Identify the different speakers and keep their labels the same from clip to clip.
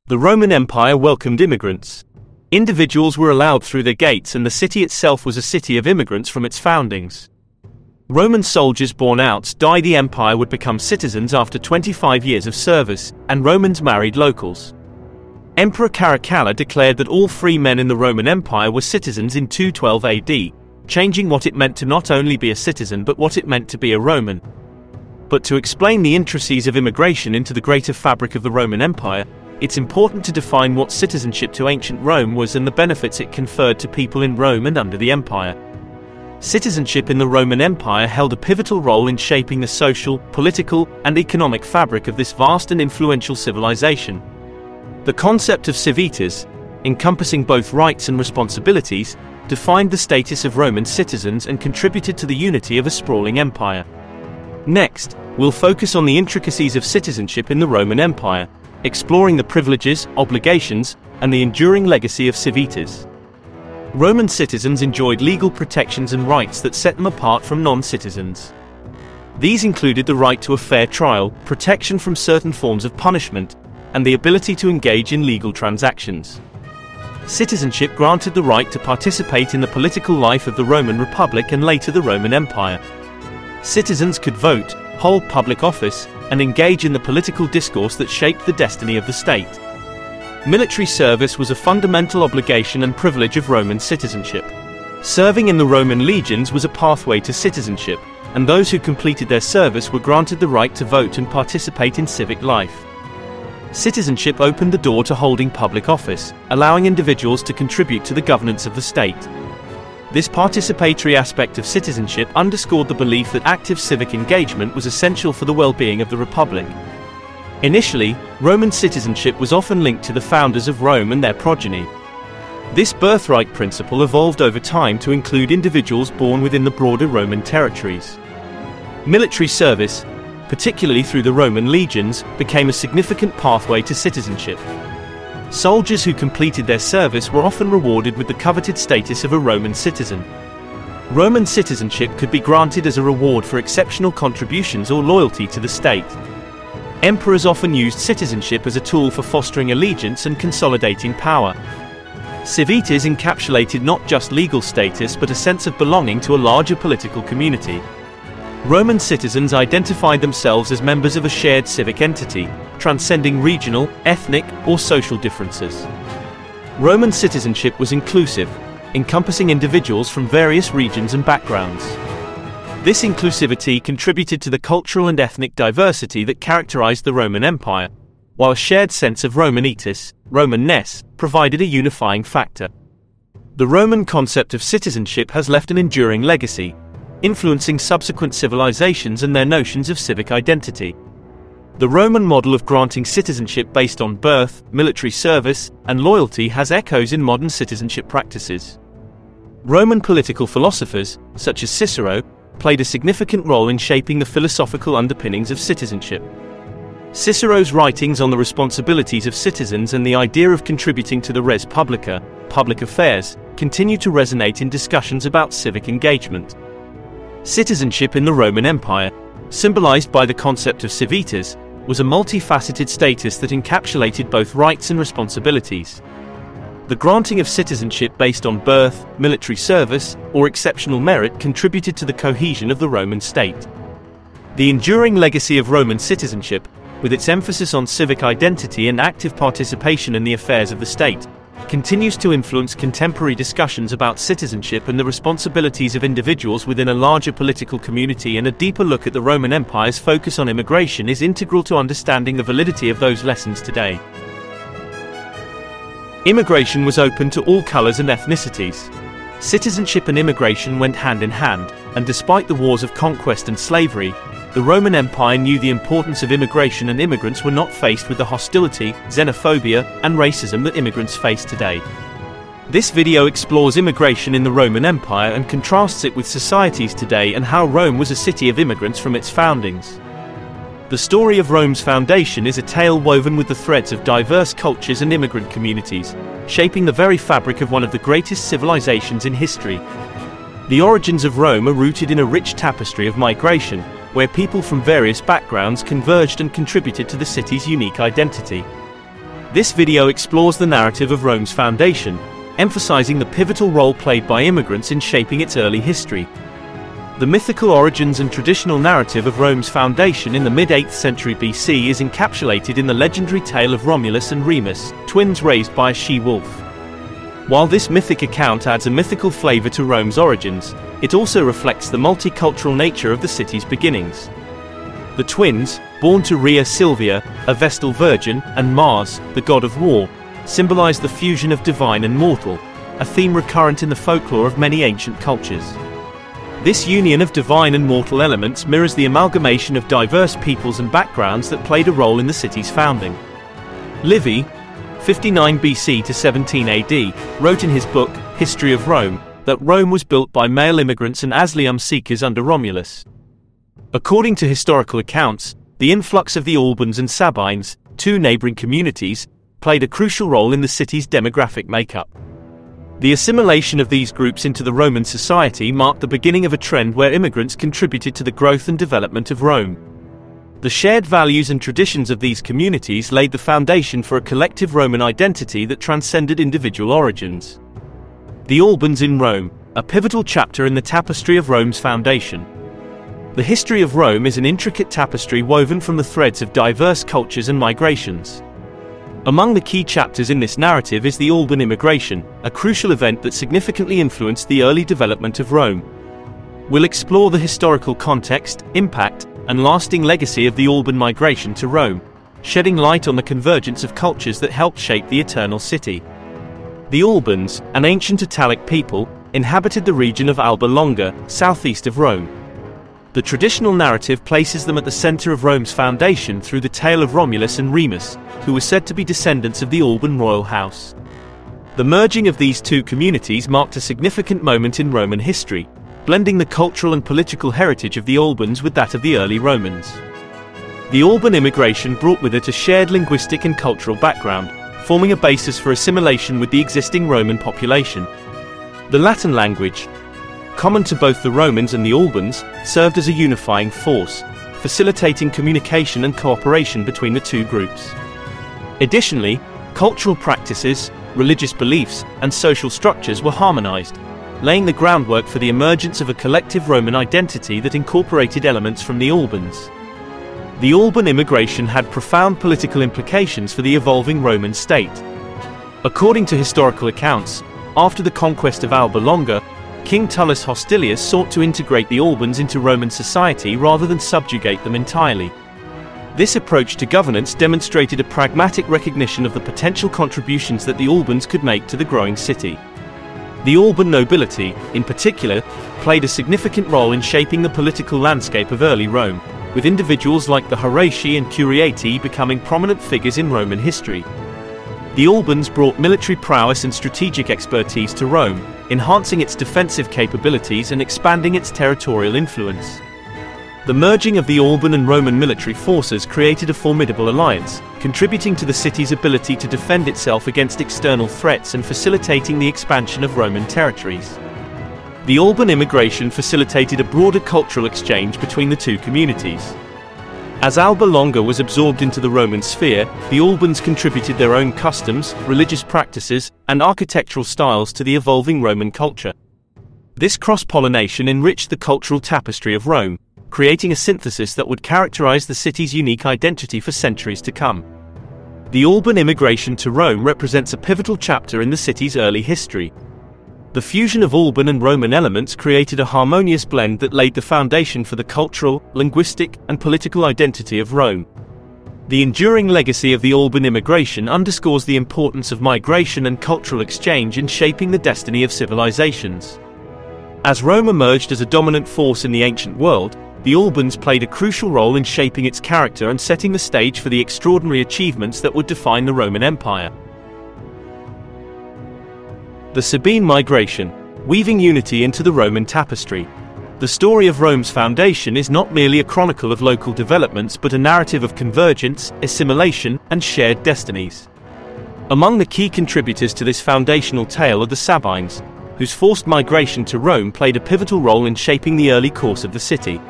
Speaker 1: The Roman Empire welcomed immigrants. Individuals were allowed through their gates, and the city itself was a city of immigrants from its foundings. Roman soldiers born outside the empire would become citizens after 25 years of service, and Romans married locals. Emperor Caracalla declared that all free men in the Roman Empire were citizens in 212 AD, changing what it meant to not only be a citizen but what it meant to be a Roman. But to explain the intricacies of immigration into the greater fabric of the Roman Empire, it's important to define what citizenship to ancient Rome was and the benefits it conferred to people in Rome and under the empire. Citizenship in the Roman Empire held a pivotal role in shaping the social, political, and economic fabric of this vast and influential civilization. The concept of Civitas, encompassing both rights and responsibilities, defined the status of Roman citizens and contributed to the unity of a sprawling empire. Next, we'll focus on the intricacies of citizenship in the Roman Empire, exploring the privileges, obligations, and the enduring legacy of Civitas. Roman citizens enjoyed legal protections and rights that set them apart from non-citizens. These included the right to a fair trial, protection from certain forms of punishment, and the ability to engage in legal transactions. Citizenship granted the right to participate in the political life of the Roman Republic and later the Roman Empire. Citizens could vote, hold public office, and engage in the political discourse that shaped the destiny of the state. Military service was a fundamental obligation and privilege of Roman citizenship. Serving in the Roman legions was a pathway to citizenship, and those who completed their service were granted the right to vote and participate in civic life. Citizenship opened the door to holding public office, allowing individuals to contribute to the governance of the state. This participatory aspect of citizenship underscored the belief that active civic engagement was essential for the well-being of the Republic. Initially, Roman citizenship was often linked to the founders of Rome and their progeny. This birthright principle evolved over time to include individuals born within the broader Roman territories. Military service, particularly through the Roman legions, became a significant pathway to citizenship. Soldiers who completed their service were often rewarded with the coveted status of a Roman citizen. Roman citizenship could be granted as a reward for exceptional contributions or loyalty to the state. Emperors often used citizenship as a tool for fostering allegiance and consolidating power. Civitas encapsulated not just legal status but a sense of belonging to a larger political community. Roman citizens identified themselves as members of a shared civic entity, transcending regional, ethnic, or social differences. Roman citizenship was inclusive, encompassing individuals from various regions and backgrounds. This inclusivity contributed to the cultural and ethnic diversity that characterized the Roman Empire, while a shared sense of Romanitas, Romanness, provided a unifying factor. The Roman concept of citizenship has left an enduring legacy, influencing subsequent civilizations and their notions of civic identity. The Roman model of granting citizenship based on birth, military service, and loyalty has echoes in modern citizenship practices. Roman political philosophers, such as Cicero, played a significant role in shaping the philosophical underpinnings of citizenship. Cicero's writings on the responsibilities of citizens and the idea of contributing to the res publica, public affairs, continue to resonate in discussions about civic engagement. Citizenship in the Roman Empire, symbolized by the concept of civitas, was a multifaceted status that encapsulated both rights and responsibilities. The granting of citizenship based on birth, military service, or exceptional merit contributed to the cohesion of the Roman state. The enduring legacy of Roman citizenship, with its emphasis on civic identity and active participation in the affairs of the state, continues to influence contemporary discussions about citizenship and the responsibilities of individuals within a larger political community, and a deeper look at the Roman Empire's focus on immigration is integral to understanding the validity of those lessons today. Immigration was open to all colors and ethnicities. Citizenship and immigration went hand in hand, and despite the wars of conquest and slavery, the Roman Empire knew the importance of immigration, and immigrants were not faced with the hostility, xenophobia, and racism that immigrants face today. This video explores immigration in the Roman Empire and contrasts it with societies today and how Rome was a city of immigrants from its foundings. The story of Rome's foundation is a tale woven with the threads of diverse cultures and immigrant communities, shaping the very fabric of one of the greatest civilizations in history. The origins of Rome are rooted in a rich tapestry of migration, where people from various backgrounds converged and contributed to the city's unique identity. This video explores the narrative of Rome's foundation, emphasizing the pivotal role played by immigrants in shaping its early history. The mythical origins and traditional narrative of Rome's foundation in the mid-8th century BC is encapsulated in the legendary tale of Romulus and Remus, twins raised by a she-wolf. While this mythic account adds a mythical flavor to Rome's origins, it also reflects the multicultural nature of the city's beginnings. The twins, born to Rhea Silvia, a Vestal virgin, and Mars, the god of war, symbolize the fusion of divine and mortal, a theme recurrent in the folklore of many ancient cultures. This union of divine and mortal elements mirrors the amalgamation of diverse peoples and backgrounds that played a role in the city's founding. Livy, 59 BC to 17 AD, wrote in his book, History of Rome, that Rome was built by male immigrants and asylum seekers under Romulus. According to historical accounts, the influx of the Albans and Sabines, two neighboring communities, played a crucial role in the city's demographic makeup. The assimilation of these groups into the Roman society marked the beginning of a trend where immigrants contributed to the growth and development of Rome. The shared values and traditions of these communities laid the foundation for a collective Roman identity that transcended individual origins. The Albans in Rome, a pivotal chapter in the tapestry of Rome's foundation. The history of Rome is an intricate tapestry woven from the threads of diverse cultures and migrations. Among the key chapters in this narrative is the Alban immigration, a crucial event that significantly influenced the early development of Rome. We'll explore the historical context, impact, and lasting legacy of the Alban migration to Rome, shedding light on the convergence of cultures that helped shape the Eternal City. The Albans, an ancient Italic people, inhabited the region of Alba Longa, southeast of Rome. The traditional narrative places them at the center of Rome's foundation through the tale of Romulus and Remus, who were said to be descendants of the Alban royal house. The merging of these two communities marked a significant moment in Roman history, blending the cultural and political heritage of the Albans with that of the early Romans. The Alban immigration brought with it a shared linguistic and cultural background, forming a basis for assimilation with the existing Roman population. The Latin language, common to both the Romans and the Albans, served as a unifying force, facilitating communication and cooperation between the two groups. Additionally, cultural practices, religious beliefs, and social structures were harmonized, laying the groundwork for the emergence of a collective Roman identity that incorporated elements from the Albans. The Alban immigration had profound political implications for the evolving Roman state. According to historical accounts, after the conquest of Alba Longa, King Tullus Hostilius sought to integrate the Albans into Roman society rather than subjugate them entirely. This approach to governance demonstrated a pragmatic recognition of the potential contributions that the Albans could make to the growing city. The Alban nobility, in particular, played a significant role in shaping the political landscape of early Rome, with individuals like the Horatii and Curiatii becoming prominent figures in Roman history. The Albans brought military prowess and strategic expertise to Rome, enhancing its defensive capabilities and expanding its territorial influence. The merging of the Alban and Roman military forces created a formidable alliance, contributing to the city's ability to defend itself against external threats and facilitating the expansion of Roman territories. The Alban immigration facilitated a broader cultural exchange between the two communities. As Alba Longa was absorbed into the Roman sphere, the Albans contributed their own customs, religious practices, and architectural styles to the evolving Roman culture. This cross-pollination enriched the cultural tapestry of Rome, creating a synthesis that would characterize the city's unique identity for centuries to come. The Alban immigration to Rome represents a pivotal chapter in the city's early history. The fusion of Alban and Roman elements created a harmonious blend that laid the foundation for the cultural, linguistic, and political identity of Rome. The enduring legacy of the Alban immigration underscores the importance of migration and cultural exchange in shaping the destiny of civilizations. As Rome emerged as a dominant force in the ancient world, the Albans played a crucial role in shaping its character and setting the stage for the extraordinary achievements that would define the Roman Empire. The Sabine migration, weaving unity into the Roman tapestry. The story of Rome's foundation is not merely a chronicle of local developments but a narrative of convergence, assimilation, and shared destinies. Among the key contributors to this foundational tale are the Sabines, whose forced migration to Rome played a pivotal role in shaping the early course of the city.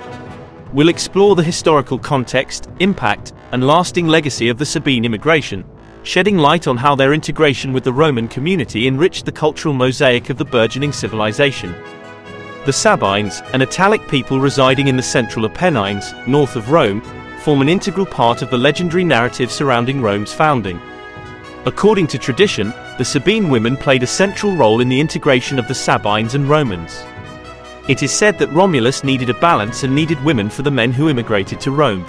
Speaker 1: We'll explore the historical context, impact, and lasting legacy of the Sabine immigration, shedding light on how their integration with the Roman community enriched the cultural mosaic of the burgeoning civilization. The Sabines, an Italic people residing in the central Apennines, north of Rome, form an integral part of the legendary narrative surrounding Rome's founding. According to tradition, the Sabine women played a central role in the integration of the Sabines and Romans. It is said that Romulus needed a balance and needed women for the men who immigrated to Rome.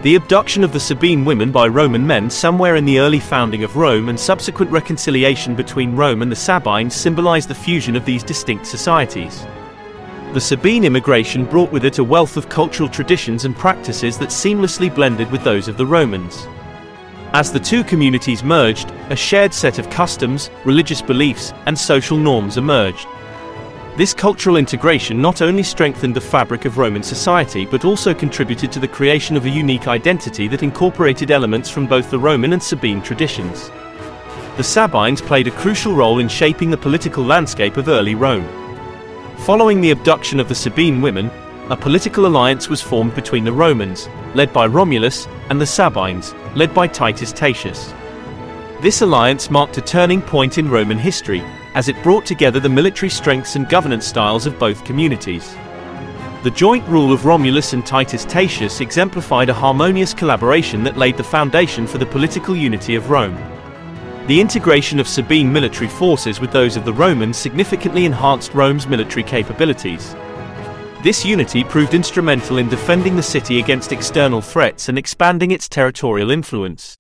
Speaker 1: The abduction of the Sabine women by Roman men somewhere in the early founding of Rome and subsequent reconciliation between Rome and the Sabines symbolize the fusion of these distinct societies. The Sabine immigration brought with it a wealth of cultural traditions and practices that seamlessly blended with those of the Romans. As the two communities merged, a shared set of customs, religious beliefs, and social norms emerged. This cultural integration not only strengthened the fabric of Roman society but also contributed to the creation of a unique identity that incorporated elements from both the Roman and Sabine traditions. The Sabines played a crucial role in shaping the political landscape of early Rome. Following the abduction of the Sabine women, a political alliance was formed between the Romans, led by Romulus, and the Sabines, led by Titus Tatius. This alliance marked a turning point in Roman history, as it brought together the military strengths and governance styles of both communities. The joint rule of Romulus and Titus Tatius exemplified a harmonious collaboration that laid the foundation for the political unity of Rome. The integration of Sabine military forces with those of the Romans significantly enhanced Rome's military capabilities. This unity proved instrumental in defending the city against external threats and expanding its territorial influence.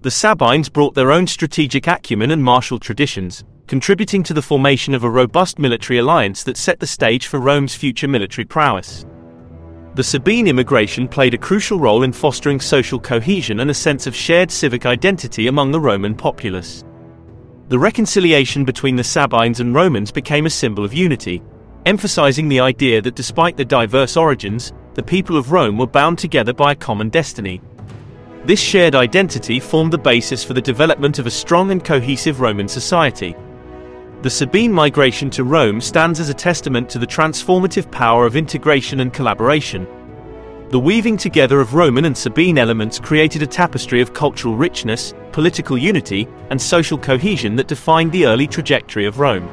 Speaker 1: The Sabines brought their own strategic acumen and martial traditions, contributing to the formation of a robust military alliance that set the stage for Rome's future military prowess. The Sabine immigration played a crucial role in fostering social cohesion and a sense of shared civic identity among the Roman populace. The reconciliation between the Sabines and Romans became a symbol of unity, emphasizing the idea that despite their diverse origins, the people of Rome were bound together by a common destiny. This shared identity formed the basis for the development of a strong and cohesive Roman society. The Sabine migration to Rome stands as a testament to the transformative power of integration and collaboration. The weaving together of Roman and Sabine elements created a tapestry of cultural richness, political unity, and social cohesion that defined the early trajectory of Rome.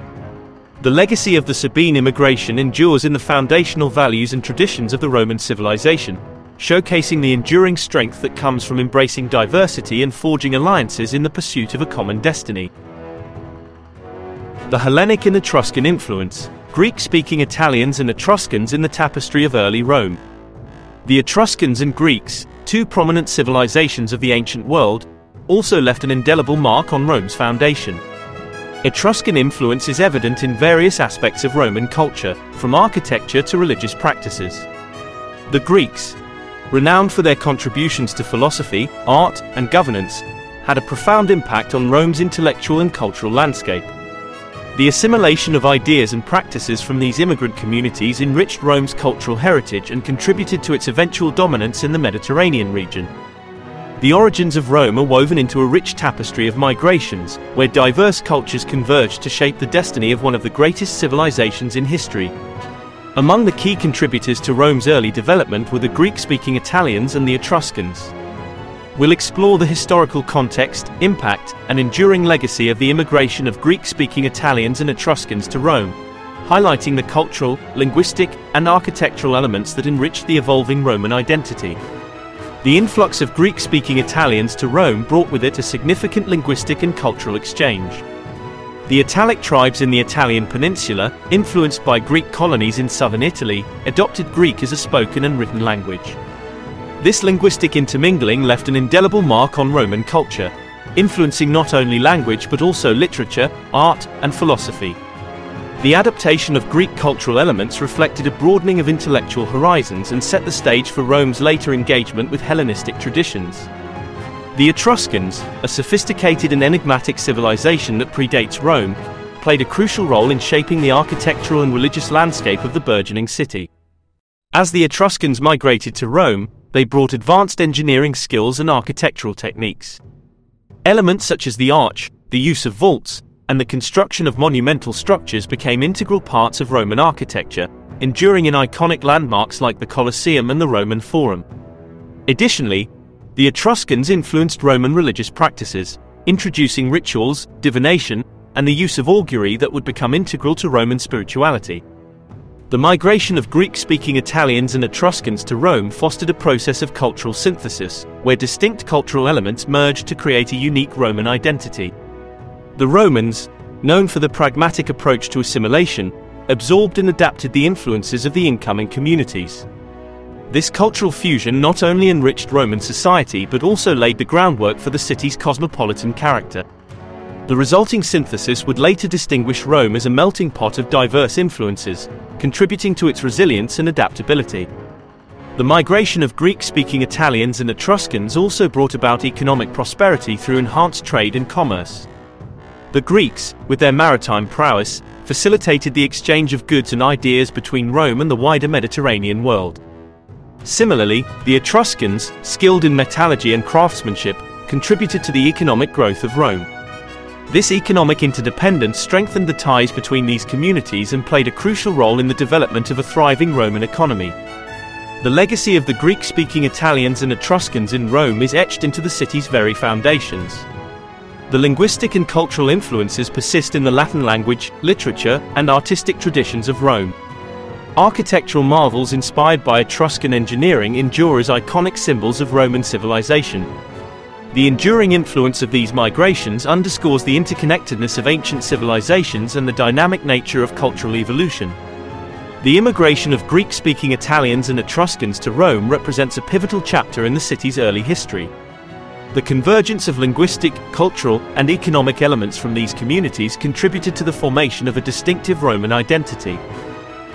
Speaker 1: The legacy of the Sabine immigration endures in the foundational values and traditions of the Roman civilization, showcasing the enduring strength that comes from embracing diversity and forging alliances in the pursuit of a common destiny. The Hellenic and Etruscan influence, Greek-speaking Italians and Etruscans in the tapestry of early Rome. The Etruscans and Greeks, two prominent civilizations of the ancient world, also left an indelible mark on Rome's foundation. Etruscan influence is evident in various aspects of Roman culture, from architecture to religious practices. The Greeks, renowned for their contributions to philosophy, art, and governance, had a profound impact on Rome's intellectual and cultural landscape. The assimilation of ideas and practices from these immigrant communities enriched Rome's cultural heritage and contributed to its eventual dominance in the Mediterranean region. The origins of Rome are woven into a rich tapestry of migrations, where diverse cultures converged to shape the destiny of one of the greatest civilizations in history. Among the key contributors to Rome's early development were the Greek-speaking Italians and the Etruscans. We'll explore the historical context, impact, and enduring legacy of the immigration of Greek-speaking Italians and Etruscans to Rome, highlighting the cultural, linguistic, and architectural elements that enriched the evolving Roman identity. The influx of Greek-speaking Italians to Rome brought with it a significant linguistic and cultural exchange. The Italic tribes in the Italian peninsula, influenced by Greek colonies in southern Italy, adopted Greek as a spoken and written language. This linguistic intermingling left an indelible mark on Roman culture, influencing not only language but also literature, art, and philosophy. The adaptation of Greek cultural elements reflected a broadening of intellectual horizons and set the stage for Rome's later engagement with Hellenistic traditions. The Etruscans, a sophisticated and enigmatic civilization that predates Rome, played a crucial role in shaping the architectural and religious landscape of the burgeoning city. As the Etruscans migrated to Rome, they brought advanced engineering skills and architectural techniques. Elements such as the arch, the use of vaults, and the construction of monumental structures became integral parts of Roman architecture, enduring in iconic landmarks like the Colosseum and the Roman Forum. Additionally, The Etruscans influenced Roman religious practices, introducing rituals, divination, and the use of augury that would become integral to Roman spirituality. The migration of Greek-speaking Italians and Etruscans to Rome fostered a process of cultural synthesis, where distinct cultural elements merged to create a unique Roman identity. The Romans, known for the pragmatic approach to assimilation, absorbed and adapted the influences of the incoming communities. This cultural fusion not only enriched Roman society but also laid the groundwork for the city's cosmopolitan character. The resulting synthesis would later distinguish Rome as a melting pot of diverse influences, contributing to its resilience and adaptability. The migration of Greek-speaking Italians and Etruscans also brought about economic prosperity through enhanced trade and commerce. The Greeks, with their maritime prowess, facilitated the exchange of goods and ideas between Rome and the wider Mediterranean world. Similarly, the Etruscans, skilled in metallurgy and craftsmanship, contributed to the economic growth of Rome. This economic interdependence strengthened the ties between these communities and played a crucial role in the development of a thriving Roman economy. The legacy of the Greek-speaking Italians and Etruscans in Rome is etched into the city's very foundations. The linguistic and cultural influences persist in the Latin language, literature, and artistic traditions of Rome. Architectural marvels inspired by Etruscan engineering endure as iconic symbols of Roman civilization. The enduring influence of these migrations underscores the interconnectedness of ancient civilizations and the dynamic nature of cultural evolution. The immigration of Greek-speaking Italians and Etruscans to Rome represents a pivotal chapter in the city's early history. The convergence of linguistic, cultural, and economic elements from these communities contributed to the formation of a distinctive Roman identity.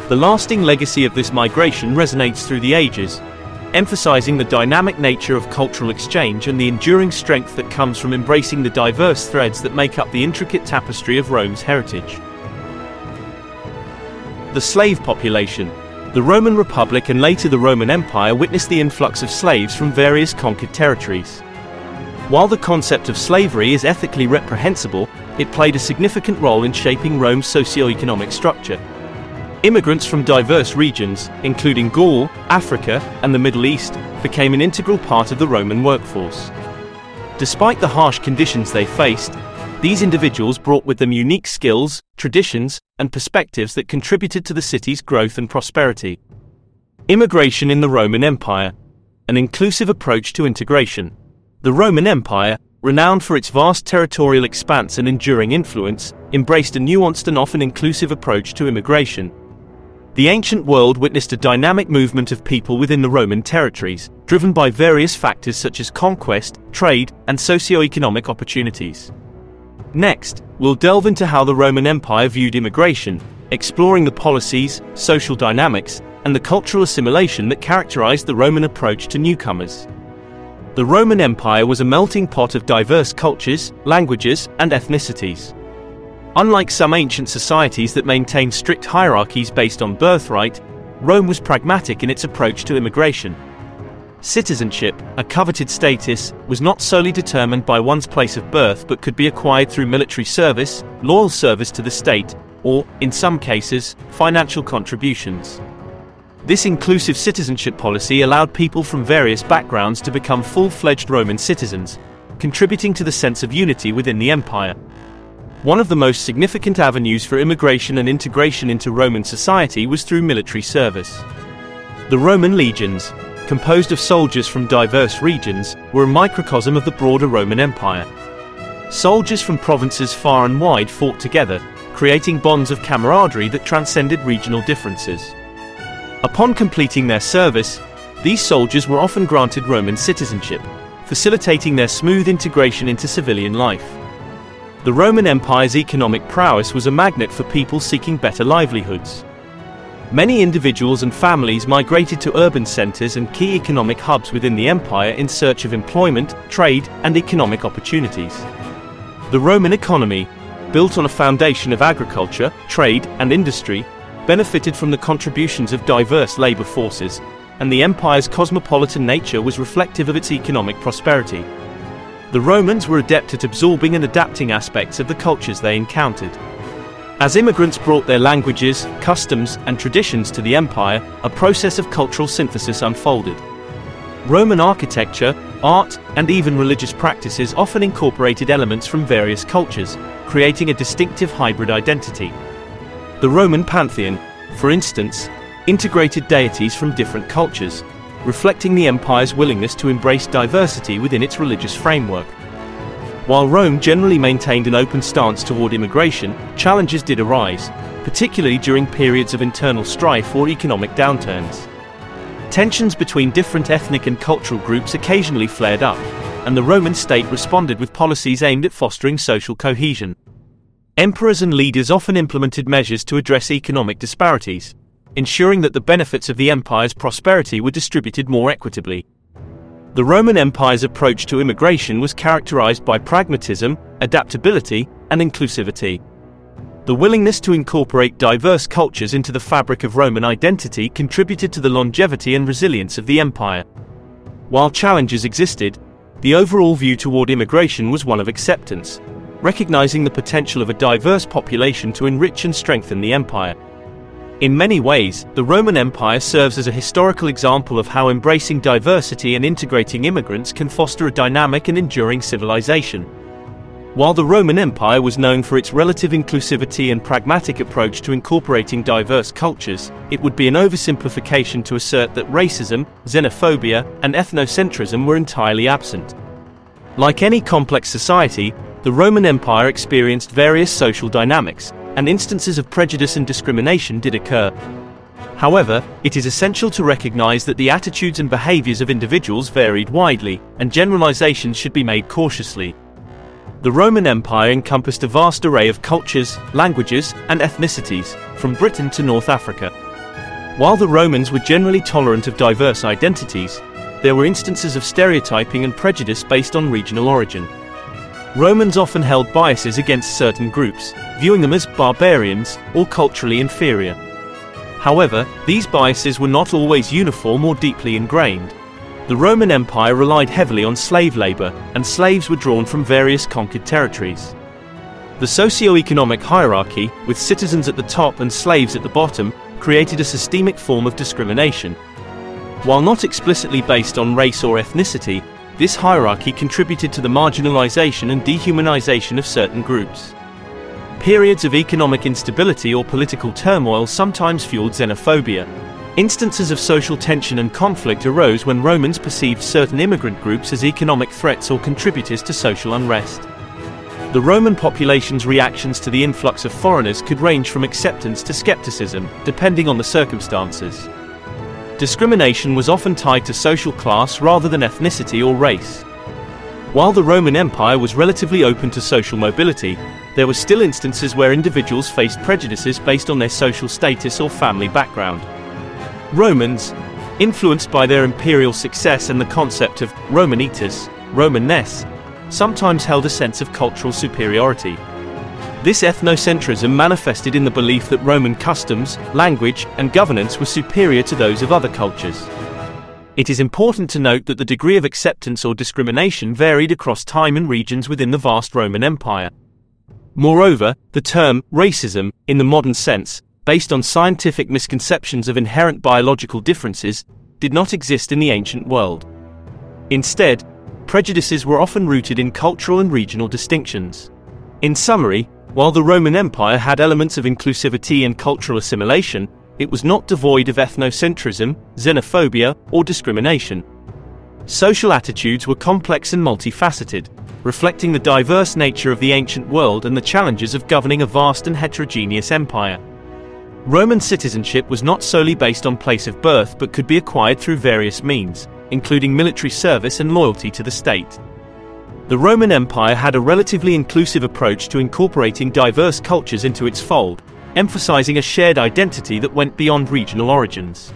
Speaker 1: The lasting legacy of this migration resonates through the ages, emphasizing the dynamic nature of cultural exchange and the enduring strength that comes from embracing the diverse threads that make up the intricate tapestry of Rome's heritage. The slave population. The Roman Republic and later the Roman Empire witnessed the influx of slaves from various conquered territories. While the concept of slavery is ethically reprehensible, it played a significant role in shaping Rome's socio-economic structure. Immigrants from diverse regions, including Gaul, Africa, and the Middle East, became an integral part of the Roman workforce. Despite the harsh conditions they faced, these individuals brought with them unique skills, traditions, and perspectives that contributed to the city's growth and prosperity. Immigration in the Roman Empire. An inclusive approach to integration. The Roman Empire, renowned for its vast territorial expanse and enduring influence, embraced a nuanced and often inclusive approach to immigration. The ancient world witnessed a dynamic movement of people within the Roman territories, driven by various factors such as conquest, trade, and socio-economic opportunities. Next, we'll delve into how the Roman Empire viewed immigration, exploring the policies, social dynamics, and the cultural assimilation that characterized the Roman approach to newcomers. The Roman Empire was a melting pot of diverse cultures, languages, and ethnicities. Unlike some ancient societies that maintained strict hierarchies based on birthright, Rome was pragmatic in its approach to immigration. Citizenship, a coveted status, was not solely determined by one's place of birth but could be acquired through military service, loyal service to the state, or, in some cases, financial contributions. This inclusive citizenship policy allowed people from various backgrounds to become full-fledged Roman citizens, contributing to the sense of unity within the empire. One of the most significant avenues for immigration and integration into Roman society was through military service. The Roman legions, composed of soldiers from diverse regions, were a microcosm of the broader Roman Empire. Soldiers from provinces far and wide fought together, creating bonds of camaraderie that transcended regional differences. Upon completing their service, these soldiers were often granted Roman citizenship, facilitating their smooth integration into civilian life. The Roman Empire's economic prowess was a magnet for people seeking better livelihoods. Many individuals and families migrated to urban centers and key economic hubs within the empire in search of employment, trade, and economic opportunities. The Roman economy, built on a foundation of agriculture, trade, and industry, benefited from the contributions of diverse labor forces, and the empire's cosmopolitan nature was reflective of its economic prosperity. The Romans were adept at absorbing and adapting aspects of the cultures they encountered. As immigrants brought their languages, customs, and traditions to the empire, a process of cultural synthesis unfolded. Roman architecture, art, and even religious practices often incorporated elements from various cultures, creating a distinctive hybrid identity. The Roman pantheon, for instance, integrated deities from different cultures, reflecting the empire's willingness to embrace diversity within its religious framework. While Rome generally maintained an open stance toward immigration, challenges did arise, particularly during periods of internal strife or economic downturns. Tensions between different ethnic and cultural groups occasionally flared up, and the Roman state responded with policies aimed at fostering social cohesion. Emperors and leaders often implemented measures to address economic disparities, ensuring that the benefits of the empire's prosperity were distributed more equitably. The Roman Empire's approach to immigration was characterized by pragmatism, adaptability, and inclusivity. The willingness to incorporate diverse cultures into the fabric of Roman identity contributed to the longevity and resilience of the empire. While challenges existed, the overall view toward immigration was one of acceptance, recognizing the potential of a diverse population to enrich and strengthen the empire. In many ways, the Roman Empire serves as a historical example of how embracing diversity and integrating immigrants can foster a dynamic and enduring civilization. While the Roman Empire was known for its relative inclusivity and pragmatic approach to incorporating diverse cultures, it would be an oversimplification to assert that racism, xenophobia, and ethnocentrism were entirely absent. Like any complex society, the Roman Empire experienced various social dynamics, and instances of prejudice and discrimination did occur. However, it is essential to recognize that the attitudes and behaviors of individuals varied widely, and generalizations should be made cautiously. The Roman Empire encompassed a vast array of cultures, languages, and ethnicities, from Britain to North Africa. While the Romans were generally tolerant of diverse identities, there were instances of stereotyping and prejudice based on regional origin. Romans often held biases against certain groups, viewing them as barbarians or culturally inferior. However, these biases were not always uniform or deeply ingrained. The Roman Empire relied heavily on slave labor, and slaves were drawn from various conquered territories. The socio-economic hierarchy, with citizens at the top and slaves at the bottom, created a systemic form of discrimination. While not explicitly based on race or ethnicity, this hierarchy contributed to the marginalization and dehumanization of certain groups. Periods of economic instability or political turmoil sometimes fueled xenophobia. Instances of social tension and conflict arose when Romans perceived certain immigrant groups as economic threats or contributors to social unrest. The Roman population's reactions to the influx of foreigners could range from acceptance to skepticism, depending on the circumstances. Discrimination was often tied to social class rather than ethnicity or race. While the Roman Empire was relatively open to social mobility, there were still instances where individuals faced prejudices based on their social status or family background. Romans, influenced by their imperial success and the concept of Romanitas, Romanness, sometimes held a sense of cultural superiority. This ethnocentrism manifested in the belief that Roman customs, language, and governance were superior to those of other cultures. It is important to note that the degree of acceptance or discrimination varied across time and regions within the vast Roman Empire. Moreover, the term racism, in the modern sense, based on scientific misconceptions of inherent biological differences, did not exist in the ancient world. Instead, prejudices were often rooted in cultural and regional distinctions. In summary, while the Roman Empire had elements of inclusivity and cultural assimilation, it was not devoid of ethnocentrism, xenophobia, or discrimination. Social attitudes were complex and multifaceted, reflecting the diverse nature of the ancient world and the challenges of governing a vast and heterogeneous empire. Roman citizenship was not solely based on place of birth but could be acquired through various means, including military service and loyalty to the state. The Roman Empire had a relatively inclusive approach to incorporating diverse cultures into its fold, emphasizing a shared identity that went beyond regional origins.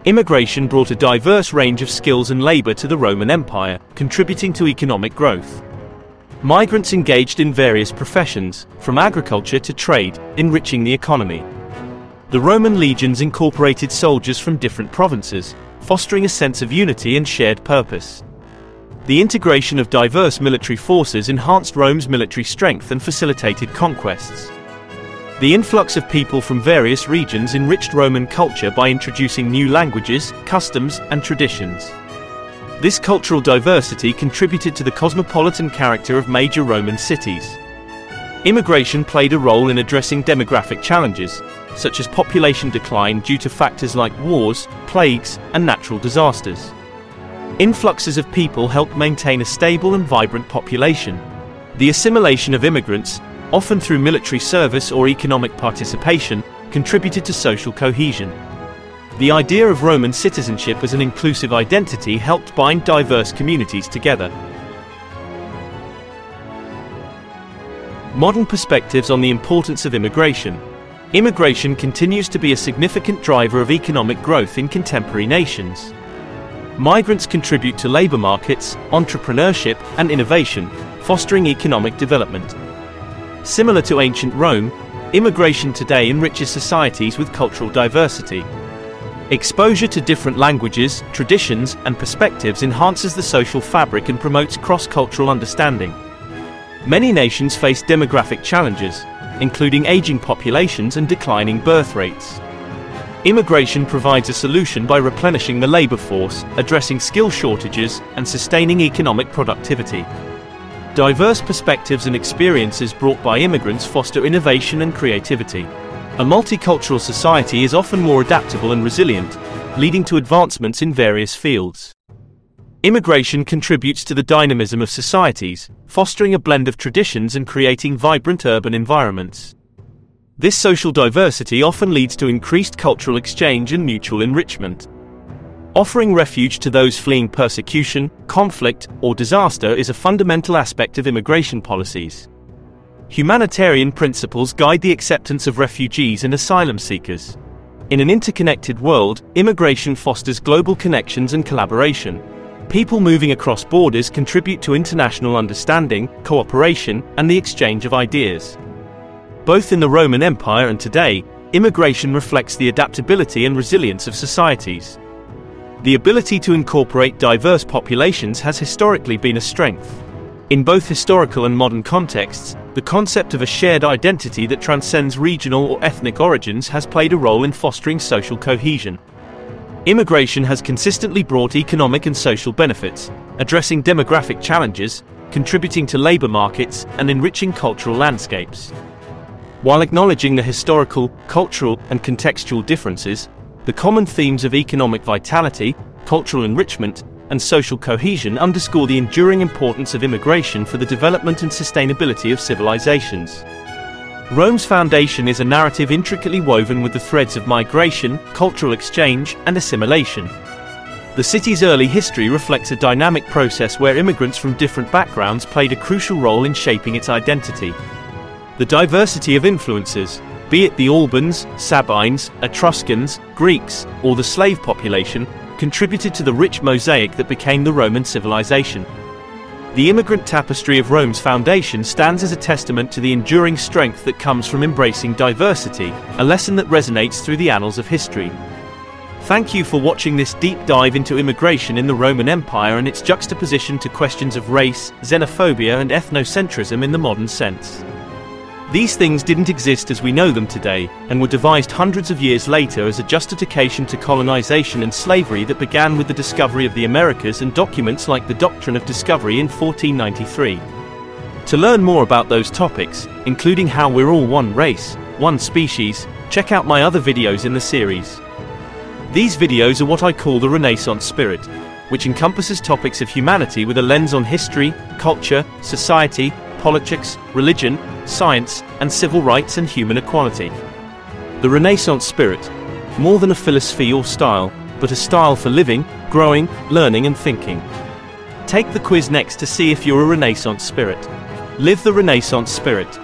Speaker 1: Immigration brought a diverse range of skills and labor to the Roman Empire, contributing to economic growth. Migrants engaged in various professions, from agriculture to trade, enriching the economy. The Roman legions incorporated soldiers from different provinces, fostering a sense of unity and shared purpose. The integration of diverse military forces enhanced Rome's military strength and facilitated conquests. The influx of people from various regions enriched Roman culture by introducing new languages, customs, and traditions. This cultural diversity contributed to the cosmopolitan character of major Roman cities. Immigration played a role in addressing demographic challenges, such as population decline due to factors like wars, plagues, and natural disasters. Influxes of people helped maintain a stable and vibrant population. The assimilation of immigrants, often through military service or economic participation, contributed to social cohesion. The idea of Roman citizenship as an inclusive identity helped bind diverse communities together. Modern perspectives on the importance of immigration. Immigration continues to be a significant driver of economic growth in contemporary nations. Migrants contribute to labor markets, entrepreneurship, and innovation, fostering economic development. Similar to ancient Rome, immigration today enriches societies with cultural diversity. Exposure to different languages, traditions, and perspectives enhances the social fabric and promotes cross-cultural understanding. Many nations face demographic challenges, including aging populations and declining birth rates. Immigration provides a solution by replenishing the labor force, addressing skill shortages, and sustaining economic productivity. Diverse perspectives and experiences brought by immigrants foster innovation and creativity. A multicultural society is often more adaptable and resilient, leading to advancements in various fields. Immigration contributes to the dynamism of societies, fostering a blend of traditions and creating vibrant urban environments. This social diversity often leads to increased cultural exchange and mutual enrichment. Offering refuge to those fleeing persecution, conflict, or disaster is a fundamental aspect of immigration policies. Humanitarian principles guide the acceptance of refugees and asylum seekers. In an interconnected world, immigration fosters global connections and collaboration. People moving across borders contribute to international understanding, cooperation, and the exchange of ideas. Both in the Roman Empire and today, immigration reflects the adaptability and resilience of societies. The ability to incorporate diverse populations has historically been a strength. In both historical and modern contexts, the concept of a shared identity that transcends regional or ethnic origins has played a role in fostering social cohesion. Immigration has consistently brought economic and social benefits, addressing demographic challenges, contributing to labor markets, and enriching cultural landscapes. While acknowledging the historical, cultural, and contextual differences, the common themes of economic vitality, cultural enrichment, and social cohesion underscore the enduring importance of immigration for the development and sustainability of civilizations. Rome's foundation is a narrative intricately woven with the threads of migration, cultural exchange, and assimilation. The city's early history reflects a dynamic process where immigrants from different backgrounds played a crucial role in shaping its identity. The diversity of influences, be it the Albans, Sabines, Etruscans, Greeks, or the slave population, contributed to the rich mosaic that became the Roman civilization. The immigrant tapestry of Rome's foundation stands as a testament to the enduring strength that comes from embracing diversity, a lesson that resonates through the annals of history. Thank you for watching this deep dive into immigration in the Roman Empire and its juxtaposition to questions of race, xenophobia, and ethnocentrism in the modern sense. These things didn't exist as we know them today, and were devised hundreds of years later as a justification to colonization and slavery that began with the discovery of the Americas and documents like the Doctrine of Discovery in 1493. To learn more about those topics, including how we're all one race, one species, check out my other videos in the series. These videos are what I call the Renaissance spirit, which encompasses topics of humanity with a lens on history, culture, society, politics, religion, science, and civil rights and human equality. The Renaissance spirit, more than a philosophy or style, but a style for living, growing, learning and thinking. Take the quiz next to see if you're a Renaissance spirit. Live the Renaissance spirit.